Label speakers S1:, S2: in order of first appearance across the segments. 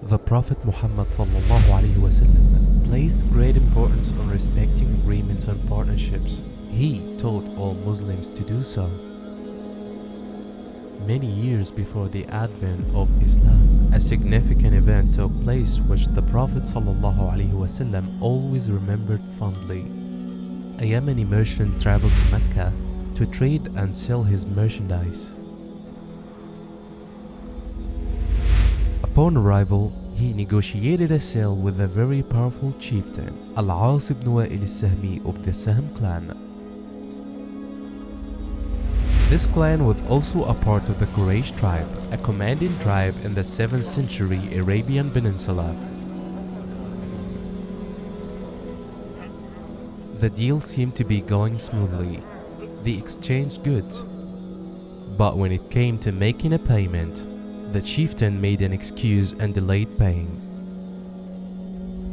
S1: The Prophet Muhammad ﷺ placed great importance on respecting agreements and partnerships. He taught all Muslims to do so. Many years before the advent of Islam, a significant event took place which the Prophet ﷺ always remembered fondly. A Yemeni merchant traveled to Mecca to trade and sell his merchandise. Upon arrival, he negotiated a sale with a very powerful chieftain, Al-As ibn Wa'il al-Sahmi of the Sahm clan. This clan was also a part of the Quraysh tribe, a commanding tribe in the 7th century Arabian Peninsula. The deal seemed to be going smoothly. They exchanged goods. But when it came to making a payment, the chieftain made an excuse and delayed paying.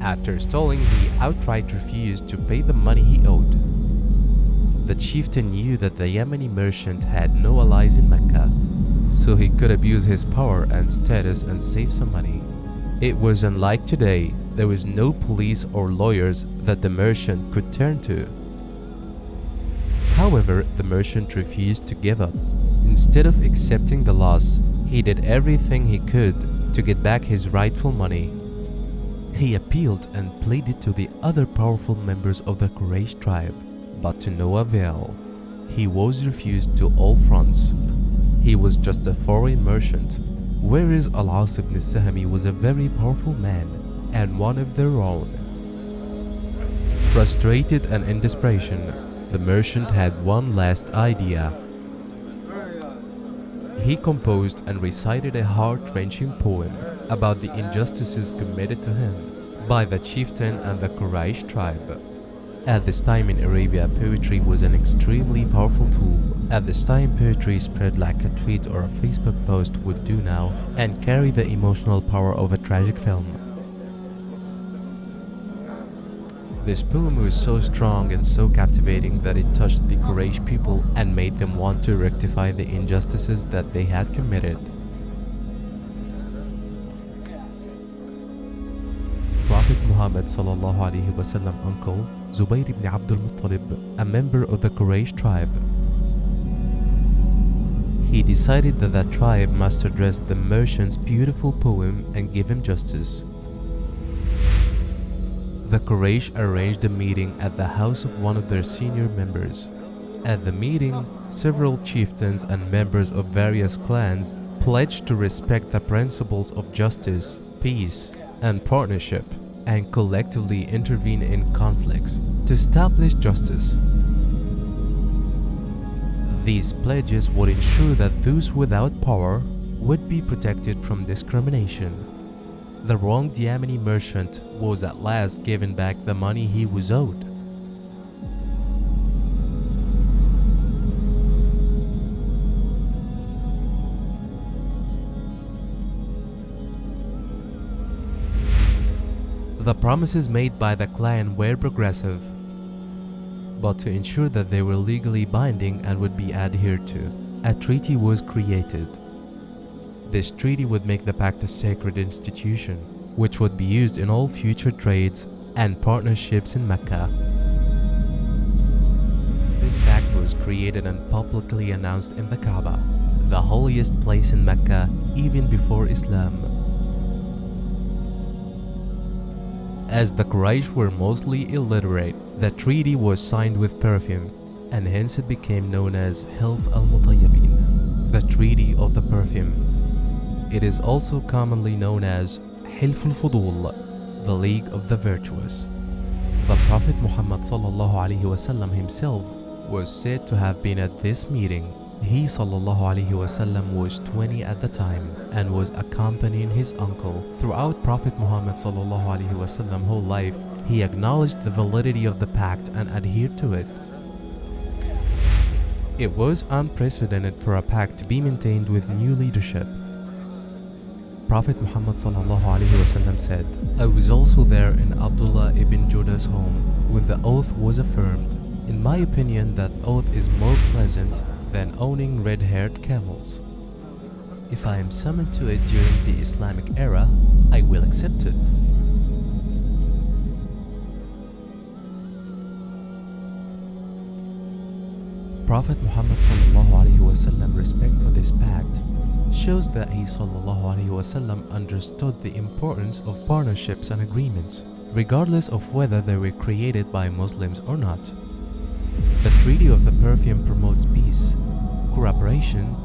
S1: After stalling, he outright refused to pay the money he owed. The chieftain knew that the Yemeni merchant had no allies in Mecca, so he could abuse his power and status and save some money. It was unlike today. There was no police or lawyers that the merchant could turn to. However, the merchant refused to give up. Instead of accepting the loss, he did everything he could to get back his rightful money. He appealed and pleaded to the other powerful members of the Quraysh tribe, but to no avail. He was refused to all fronts. He was just a foreign merchant, whereas Al-As ibn Sahmi was a very powerful man and one of their own. Frustrated and in desperation, the merchant had one last idea. He composed and recited a heart-wrenching poem about the injustices committed to him by the chieftain and the Quraysh tribe. At this time in Arabia, poetry was an extremely powerful tool. At this time, poetry spread like a tweet or a Facebook post would do now and carry the emotional power of a tragic film. This poem was so strong and so captivating that it touched the Quraysh people and made them want to rectify the injustices that they had committed. Prophet Muhammad ﷺ uncle, Zubayr ibn Abdul Muttalib, a member of the Quraysh tribe. He decided that the tribe must address the merchant's beautiful poem and give him justice. The Quraysh arranged a meeting at the house of one of their senior members. At the meeting, several chieftains and members of various clans pledged to respect the principles of justice, peace, and partnership, and collectively intervene in conflicts to establish justice. These pledges would ensure that those without power would be protected from discrimination. The wronged Yemeni merchant was at last given back the money he was owed. The promises made by the clan were progressive, but to ensure that they were legally binding and would be adhered to, a treaty was created. This treaty would make the pact a sacred institution, which would be used in all future trades and partnerships in Mecca. This pact was created and publicly announced in the Kaaba, the holiest place in Mecca even before Islam. As the Quraysh were mostly illiterate, the treaty was signed with perfume, and hence it became known as Hilf al-Mutayyibin, the Treaty of the Perfume. It is also commonly known as Hilf al-Fudul, the League of the Virtuous. The Prophet Muhammad ﷺ himself was said to have been at this meeting. He ﷺ was 20 at the time and was accompanying his uncle. Throughout Prophet Muhammad ﷺ's whole life, he acknowledged the validity of the pact and adhered to it. It was unprecedented for a pact to be maintained with new leadership. Prophet Muhammad ﷺ said, "I was also there in Abdullah ibn Judah's home when the oath was affirmed. In my opinion, that oath is more pleasant than owning red-haired camels." If I am summoned to it during the Islamic era, I will accept it. Prophet Muhammad ﷺ respect for this pact shows that he ﷺ understood the importance of partnerships and agreements, regardless of whether they were created by Muslims or not. The Treaty of the Perfume promotes peace, cooperation,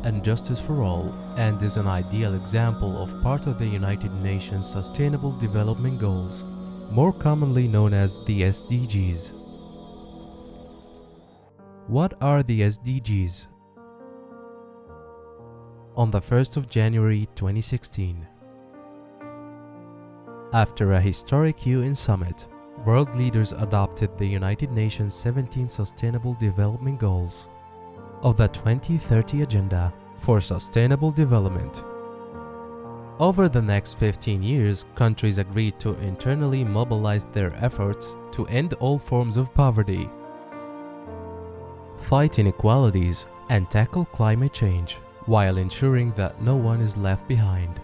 S1: and justice for all, and is an ideal example of part of the United Nations Sustainable Development Goals, more commonly known as the SDGs. What are the SDGs? On the 1st of January 2016, after a historic UN summit, world leaders adopted the United Nations 17 Sustainable Development Goals of the 2030 Agenda for Sustainable Development. Over the next 15 years, countries agreed to internally mobilize their efforts to end all forms of poverty, fight inequalities, and tackle climate change, while ensuring that no one is left behind.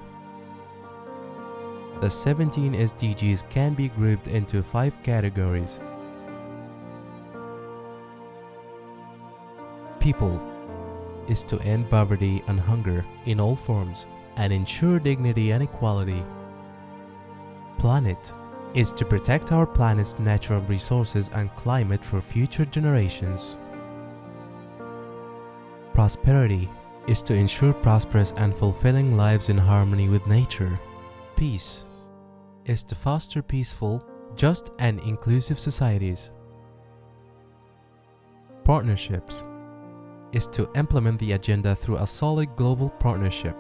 S1: The 17 SDGs can be grouped into 5 categories. People is to end poverty and hunger in all forms and ensure dignity and equality. Planet is to protect our planet's natural resources and climate for future generations. Prosperity is to ensure prosperous and fulfilling lives in harmony with nature. Peace is to foster peaceful, just, and inclusive societies. Partnerships is to implement the agenda through a solid global partnership.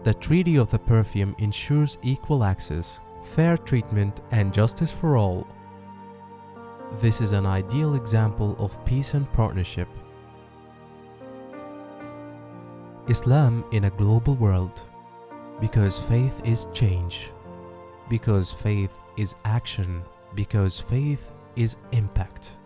S1: The Treaty of the Perfume ensures equal access, fair treatment, and justice for all. This is an ideal example of peace and partnership. Islam in a global world, because faith is change, because faith is action, because faith is impact.